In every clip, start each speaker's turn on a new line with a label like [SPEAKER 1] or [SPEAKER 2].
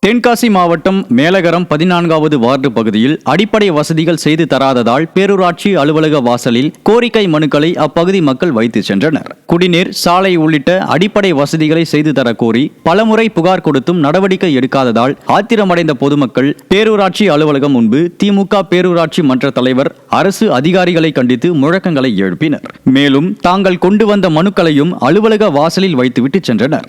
[SPEAKER 1] தென்காசி மாவட்டம் மேலகரம் 14வது வார்டு பகுதியில் அடிப்படை வசதிகள் செய்து தராததால் பேரூராட்சி அலுவலக வாசலில் கோரிக்கை மனுக்களை அப்பகுதி மக்கள் வைத்து சென்றனர். குடிநீர், சாலை உள்ளிட்ட அடிப்படை வசதிகளை செய்து தர கோரி பலமுறை புகார் கொடுத்தும் நடவடிக்கை எடுக்காததால் ஆத்திரமடைந்த பொதுமக்கள் பேரூராட்சி அலுவலகம் முன்பு திமுக பேரூராட்சி மன்ற தலைவர், அரசு அதிகாரிகளை கண்டித்து முழக்கங்களை எழுப்பினர். மேலும் தாங்கள் கொண்டு வந்த மனுக்களையும் அலுவலக வாசலில் வைத்துவிட்டு சென்றனர்.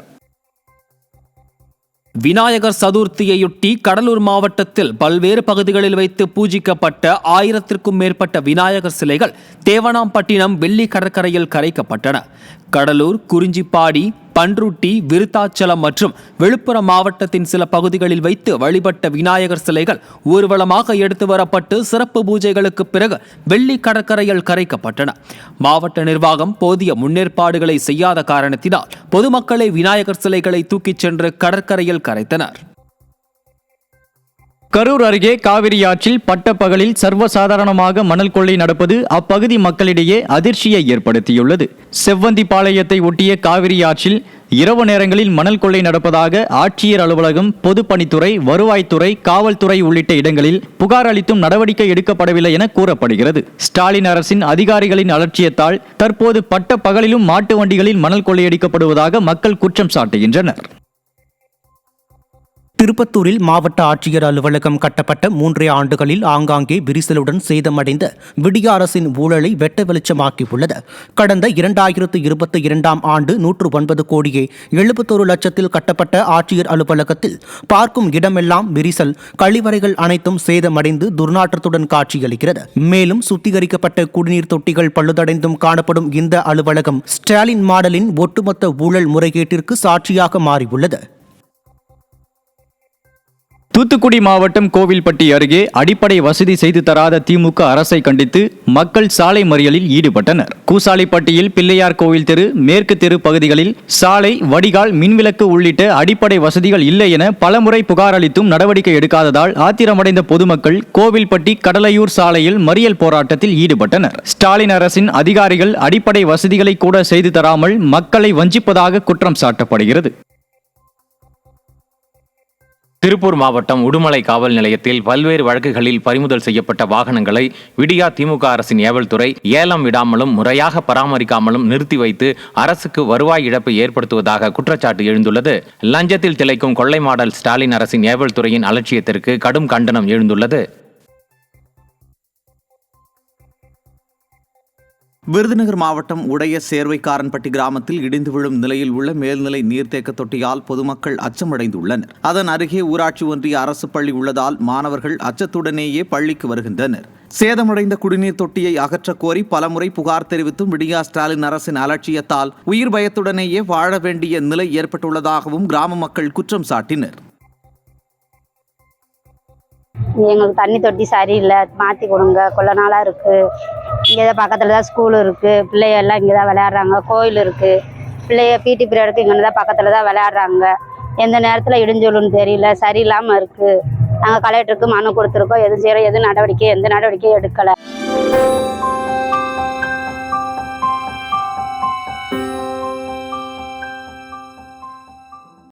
[SPEAKER 2] விநாயகர் சதுர்த்தியையொட்டி கடலூர் மாவட்டத்தில் பல்வேறு பகுதிகளில் வைத்து பூஜிக்கப்பட்ட 1000க்கும் மேற்பட்ட விநாயகர் சிலைகள் தேவனாம்பட்டினம் வெள்ளி கடற்கரையில் கரைக்கப்பட்டன. கடலூர், குறிஞ்சிப்பாடி, பன்ருட்டி, விருத்தாச்சலம் மற்றும் விழுப்புரம் மாவட்டத்தின் சில பகுதிகளில் வைத்து வழிபட்ட விநாயகர் சிலைகள் ஊர்வலமாக எடுத்து வரப்பட்டு சிறப்பு பூஜைகளுக்கு பிறகு வெள்ளி கடற்கரையில் கரைக்கப்பட்டன. மாவட்ட நிர்வாகம் போதிய முன்னேற்பாடுகளை செய்யாத காரணத்தினால் பொதுமக்களை விநாயகர் சிலைகளை தூக்கிச் சென்று கடற்கரையில் கரைத்தனர்.
[SPEAKER 1] கரூர் அருகே காவிரி ஆற்றில் பட்டப்பகலில் சர்வசாதாரணமாக மணல் கொள்ளை நடப்பது அப்பகுதி மக்களிடையே அதிர்ச்சியை ஏற்படுத்தியுள்ளது. செவ்வந்திபாளையத்தை ஒட்டிய காவிரி ஆற்றில் இரவு நேரங்களில் மணல் கொள்ளை நடப்பதாக ஆட்சியர் அலுவலகம், பொதுப்பணித்துறை, வருவாய்த்துறை, காவல்துறை உள்ளிட்ட இடங்களில் புகார் அளித்தும் நடவடிக்கை எடுக்கப்படவில்லை என கூறப்படுகிறது. ஸ்டாலின் அரசின் அதிகாரிகளின் அலட்சியத்தால் தற்போது பட்ட பகலிலும் மாட்டு வண்டிகளில் மணல் கொள்ளையடிக்கப்படுவதாக மக்கள் குற்றம் சாட்டுகின்றனர்.
[SPEAKER 3] திருப்பத்தூரில் மாவட்ட ஆட்சியர் அலுவலகம் கட்டப்பட்ட 3 ஆண்டுகளில் ஆங்காங்கே விரிசலுடன் சேதமடைந்த விடிய அரசின் ஊழலை வெட்ட வெளிச்சமாக்கியுள்ளது. கடந்த 2022ஆம் ஆண்டு 109 கோடியே 71 லட்சத்தில் கட்டப்பட்ட ஆட்சியர் அலுவலகத்தில் பார்க்கும் இடமெல்லாம் விரிசல், கழிவறைகள் அனைத்தும் சேதமடைந்து துர்நாற்றத்துடன் காட்சியளிக்கிறது. மேலும் சுத்திகரிக்கப்பட்ட குடிநீர் தொட்டிகள் பழுதடைந்தும் காணப்படும் இந்த அலுவலகம் ஸ்டாலின் மாடலின் ஒட்டுமொத்த ஊழல் முறைகேட்டிற்கு சாட்சியாக மாறியுள்ளது.
[SPEAKER 1] தூத்துக்குடி மாவட்டம் கோவில்பட்டி அருகே அடிப்படை வசதி செய்து தராத திமுக அரசை கண்டித்து மக்கள் சாலை மறியலில் ஈடுபட்டனர். கூசாலிப்பட்டியில் பிள்ளையார் கோவில் தெரு, மேற்கு தெரு பகுதிகளில் சாலை, வடிகால், மின்விளக்கு உள்ளிட்ட அடிப்படை வசதிகள் இல்லை என பலமுறை புகார் அளித்தும் நடவடிக்கை எடுக்காததால் ஆத்திரமடைந்த பொதுமக்கள் கோவில்பட்டி கடலையூர் சாலையில் மறியல் போராட்டத்தில் ஈடுபட்டனர். ஸ்டாலின் அரசின் அதிகாரிகள் அடிப்படை வசதிகளை கூட செய்து தராமல் மக்களை வஞ்சிப்பதாக குற்றம் சாட்டப்படுகிறது.
[SPEAKER 4] திருப்பூர் மாவட்டம் உடுமலை காவல் நிலையத்தில் பல்வேறு வழக்குகளில் பறிமுதல் செய்யப்பட்ட வாகனங்களை விடியா திமுக அரசின் ஏவல்துறை ஏலம் விடாமலும் முறையாக பராமரிக்காமலும் நிறுத்தி வைத்து அரசுக்கு வருவாய் இழப்பை ஏற்படுத்துவதாக குற்றச்சாட்டு எழுந்துள்ளது. லஞ்சத்தில் திளைக்கும் கொள்ளை மாடல் ஸ்டாலின் அரசின் ஏவல்துறையின் அலட்சியத்திற்கு கடும் கண்டனம் எழுந்துள்ளது.
[SPEAKER 5] விருதுநகர் மாவட்டம் உடைய சேர்வைக்காரன்பட்டி கிராமத்தில் இடிந்து விழும் நிலையில் உள்ள மேல்நிலை நீர்த்தேக்க தொட்டியால் பொதுமக்கள் அச்சமடைந்துள்ளனர். அதன் அருகே ஊராட்சி ஒன்றிய அரசு பள்ளி உள்ளதால் மாணவர்கள் அச்சத்துடனேயே பள்ளிக்கு வருகின்றனர். சேதமடைந்த குடிநீர் தொட்டியை அகற்ற கோரி பலமுறை புகார் தெரிவித்தும் விடியா ஸ்டாலின் அரசின் அலட்சியத்தால் உயிர் பயத்துடனேயே வாழ வேண்டிய நிலை ஏற்பட்டுள்ளதாகவும் கிராம மக்கள் குற்றம் சாட்டினர்.
[SPEAKER 6] எங்களுக்கு தண்ணி தொட்டி சரியில்லை, மாற்றி கொடுங்க, கொள்ள நாளாக இருக்குது. இங்கே தான் பக்கத்தில் தான் ஸ்கூல் இருக்குது, பிள்ளைய எல்லாம் இங்கே தான் விளையாடுறாங்க, கோயில் இருக்குது, பிள்ளைய பிடி பீரியடுக்கு இங்கே தான் பக்கத்தில் தான் விளையாடுறாங்க. எந்த நேரத்தில் இடிஞ்சொல்லுன்னு தெரியல, சரியில்லாமல் இருக்குது. நாங்கள் கலெக்டருக்கு மனு கொடுத்துருக்கோம், எதுவும் செய்கிறோம், எந்த நடவடிக்கையும் எடுக்கலை.